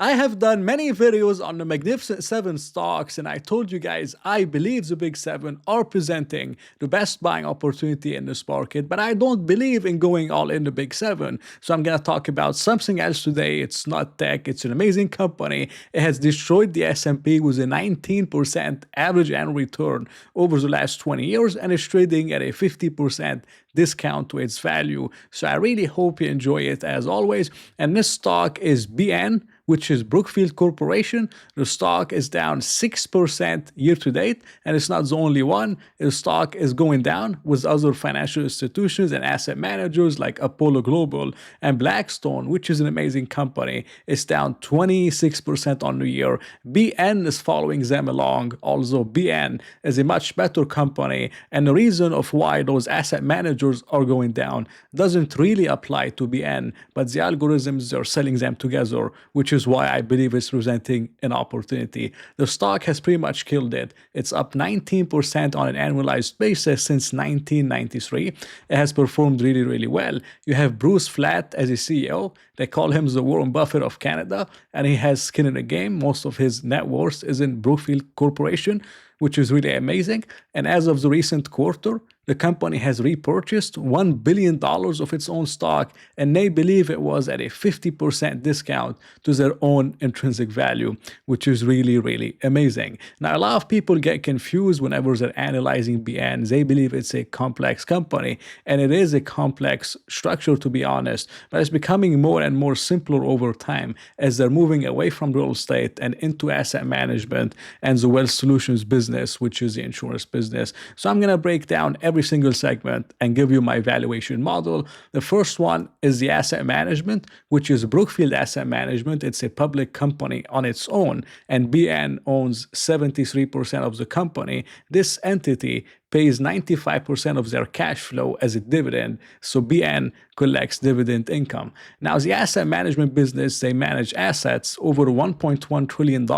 I have done many videos on the Magnificent Seven stocks, and I told you guys I believe the Big Seven are presenting the best buying opportunity in this market, but I don't believe in going all in the Big Seven. So I'm gonna talk about something else today. It's not tech, it's an amazing company. It has destroyed the S&P with a 19% average annual return over the last 20 years and is trading at a 50% discount to its value. So I really hope you enjoy it as always. And this stock is BN, which is Brookfield Corporation. The stock is down 6% year to date, and it's not the only one. The stock is going down with other financial institutions and asset managers like Apollo Global and Blackstone, which is an amazing company. It's down 26% on the year. BN is following them along, although BN is a much better company, and the reason of why those asset managers are going down doesn't really apply to BN, but the algorithms are selling them together, which is why I believe it's presenting an opportunity. The stock has pretty much killed it. It's up 19% on an annualized basis since 1993. It has performed really, really well. You have Bruce Flatt as a CEO. They call him the Warren Buffett of Canada, and he has skin in the game. Most of his net worth is in Brookfield Corporation, which is really amazing. And as of the recent quarter, the company has repurchased $1 billion of its own stock, and they believe it was at a 50% discount to their own intrinsic value, which is really, really amazing. Now, a lot of people get confused whenever they're analyzing BN. They believe it's a complex company, and it is a complex structure, to be honest, but it's becoming more and more simpler over time as they're moving away from real estate and into asset management and the wealth solutions business, which is the insurance business. So I'm going to break down every single segment and give you my valuation model. The first one is the asset management, which is Brookfield Asset Management. It's a public company on its own, and BN owns 73% of the company. This entity pays 95% of their cash flow as a dividend, so BN collects dividend income. Now, the asset management business, they manage assets over $1.1 trillion,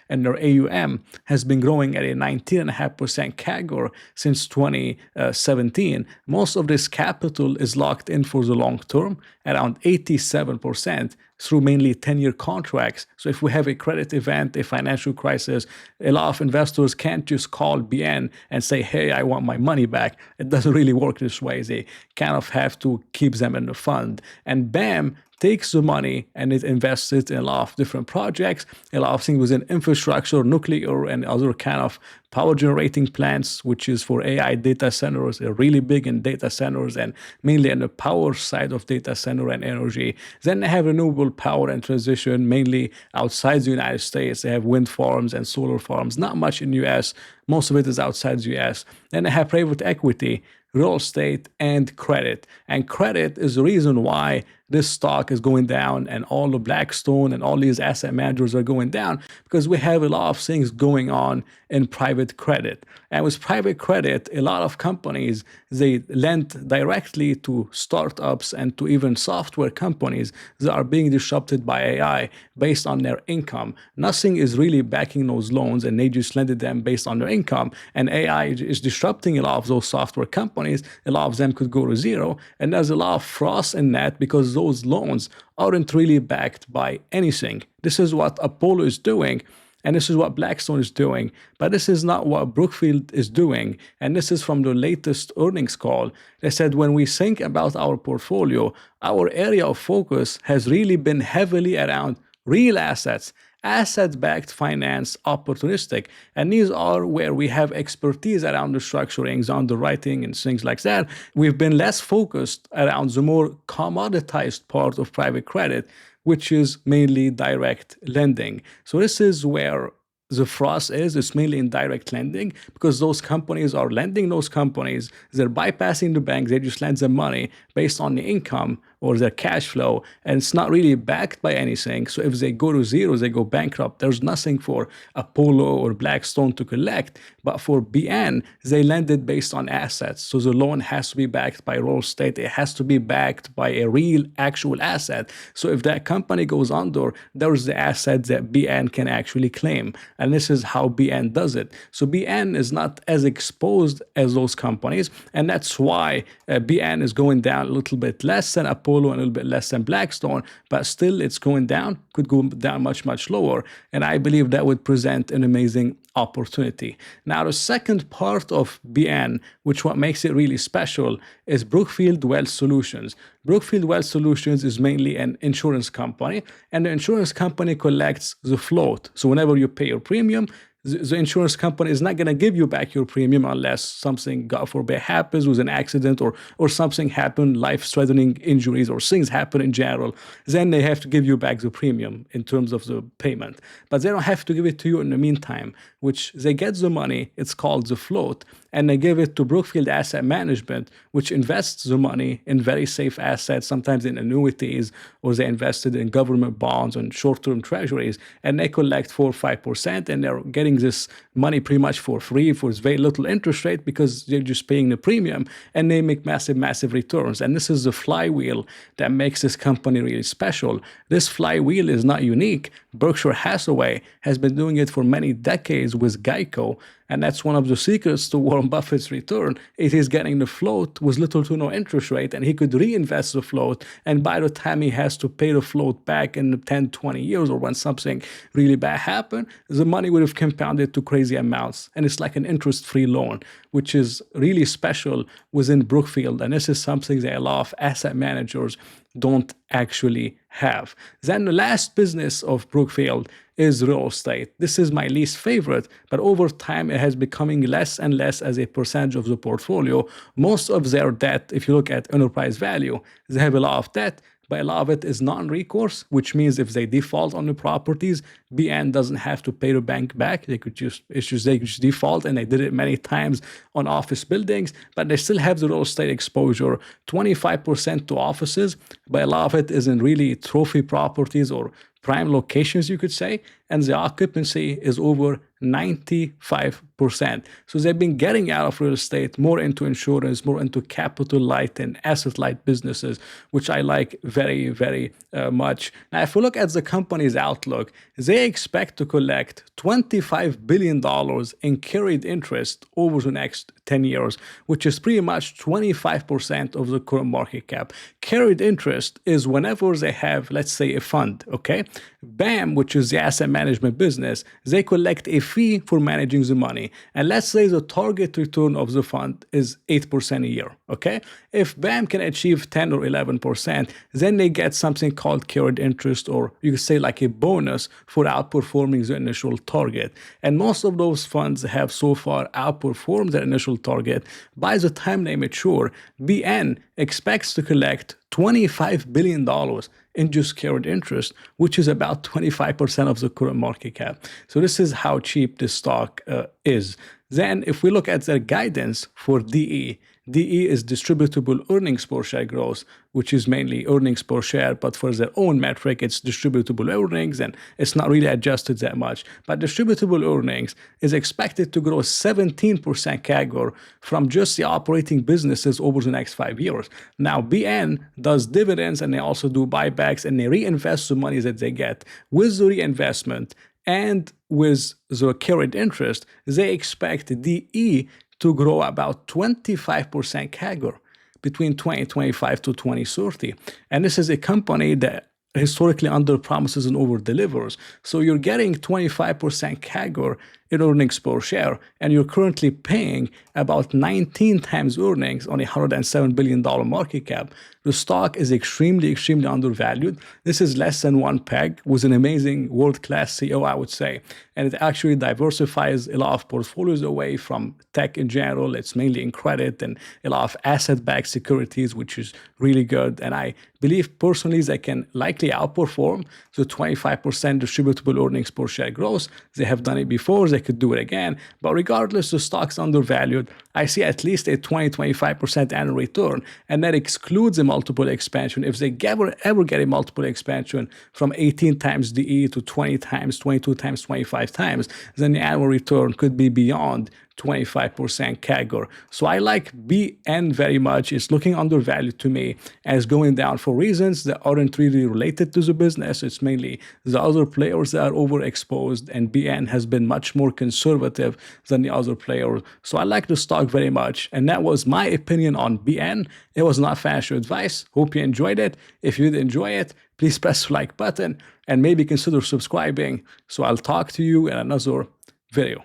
and their AUM has been growing at a 19.5% CAGR since 2017. Most of this capital is locked in for the long term, around 87%, through mainly 10-year contracts. So if we have a credit event, a financial crisis, a lot of investors can't just call BN and say, hey, I want my money back. It doesn't really work this way. They kind of have to keep them in the fund. And BAM takes the money and it invests it in a lot of different projects, a lot of things within infrastructure, nuclear, and other kind of power generating plants, which is for AI data centers. They're really big in data centers and mainly on the power side of data center and energy. Then they have renewable power and transition, mainly outside the United States. They have wind farms and solar farms, not much in the US. Most of it is outside the US. Then they have private equity, real estate, and credit. And credit is the reason why this stock is going down and all the Blackstone and all these asset managers are going down, because we have a lot of things going on in private credit. And with private credit, a lot of companies, they lend directly to startups and to even software companies that are being disrupted by AI based on their income. Nothing is really backing those loans, and they just lended them based on their income. And AI is disrupting a lot of those software companies. A lot of them could go to zero. And there's a lot of frost in that because those loans aren't really backed by anything. This is what Apollo is doing, and this is what Blackstone is doing, but this is not what Brookfield is doing. And this is from the latest earnings call. They said, when we think about our portfolio, our area of focus has really been heavily around real assets, asset-backed finance, opportunistic. And these are where we have expertise around the structuring, the underwriting, and things like that. We've been less focused around the more commoditized part of private credit, which is mainly direct lending. So this is where the frost is. It's mainly in direct lending because those companies are lending those companies. They're bypassing the banks. They just lend them money based on the income or their cash flow, and it's not really backed by anything. So if they go to zero, they go bankrupt. There's nothing for Apollo or Blackstone to collect. But for BN, they lend it based on assets. So the loan has to be backed by real estate. It has to be backed by a real, actual asset. So if that company goes under, there's the asset that BN can actually claim. And this is how BN does it. So BN is not as exposed as those companies, and that's why BN is going down a little bit less than Apollo Apollo and a little bit less than Blackstone, but still it's going down, could go down much, much lower. And I believe that would present an amazing opportunity. Now, the second part of BN, which what makes it really special, is Brookfield Wealth Solutions. Brookfield Wealth Solutions is mainly an insurance company, and the insurance company collects the float. So whenever you pay your premium, the insurance company is not going to give you back your premium unless something, God forbid, happens with an accident or something happened, life-threatening injuries or things happen in general. Then they have to give you back the premium in terms of the payment. But they don't have to give it to you in the meantime, which they get the money, it's called the float, and they give it to Brookfield Asset Management, which invests the money in very safe assets, sometimes in annuities, or they invested in government bonds and short-term treasuries, and they collect 4 or 5%, and they're getting this money pretty much for free for very little interest rate because they're just paying the premium, and they make massive, massive returns. And this is the flywheel that makes this company really special. This flywheel is not unique. Berkshire Hathaway has been doing it for many decades with Geico, and that's one of the secrets to Warren Buffett's return. It is getting the float with little to no interest rate, and he could reinvest the float, and by the time he has to pay the float back in 10, 20 years, or when something really bad happened, the money would have compounded to crazy amounts. And it's like an interest-free loan, which is really special within Brookfield, and this is something that a lot of asset managers don't actually have. Then the last business of Brookfield is real estate. This is my least favorite, but over time it has becoming less and less as a percentage of the portfolio. Most of their debt, if you look at enterprise value, they have a lot of debt, but a lot of it is non-recourse, which means if they default on the properties, BN doesn't have to pay the bank back. They could just default, and they did it many times on office buildings, but they still have the real estate exposure, 25% to offices, but a lot of it is in really trophy properties or prime locations, you could say, and the occupancy is over 95%. So they've been getting out of real estate, more into insurance, more into capital light and asset light businesses, which I like very, very much. Now, if we look at the company's outlook, they expect to collect $25 billion in carried interest over the next 10 years, which is pretty much 25% of the current market cap. Carried interest is whenever they have, let's say, a fund, okay? BAM, which is the asset management business, they collect a fee for managing the money. And let's say the target return of the fund is 8% a year, okay? If BAM can achieve 10 or 11%, then they get something called carried interest, or you could say like a bonus for outperforming the initial target. And most of those funds have so far outperformed their initial target. By the time they mature, BN expects to collect $25 billion in just carried interest, which is about 25% of the current market cap. So this is how cheap this stock is. Then if we look at their guidance for DE, DE is distributable earnings per share growth, which is mainly earnings per share, but for their own metric, it's distributable earnings, and it's not really adjusted that much. But distributable earnings is expected to grow 17% CAGR from just the operating businesses over the next 5 years. Now, BN does dividends, and they also do buybacks, and they reinvest the money that they get. With the reinvestment and with the carried interest, they expect DE to grow about 25% CAGR between 2025 to 2030. And this is a company that historically under-promises and over-delivers. So you're getting 25% CAGR in earnings per share, and you're currently paying about 19 times earnings on a $107 billion market cap. The stock is extremely, extremely undervalued. This is less than one peg with an amazing world-class CEO, I would say. And it actually diversifies a lot of portfolios away from tech in general. It's mainly in credit and a lot of asset-backed securities, which is really good. And I believe personally they can likely outperform the 25% distributable earnings per share growth. They have done it before. They could do it again. But regardless, the stock's undervalued. I see at least a 20-25% annual return, and that excludes a multiple expansion. If they ever get a multiple expansion from 18 times DE to 20 times, 22 times, 25 times, then the annual return could be beyond 25% CAGR. So I like BN very much. It's looking undervalued to me as going down for reasons that aren't really related to the business. It's mainly the other players that are overexposed, and BN has been much more conservative than the other players. So I like the stock very much. And that was my opinion on BN. It was not financial advice. Hope you enjoyed it. If you did enjoy it, please press the like button and maybe consider subscribing. So I'll talk to you in another video.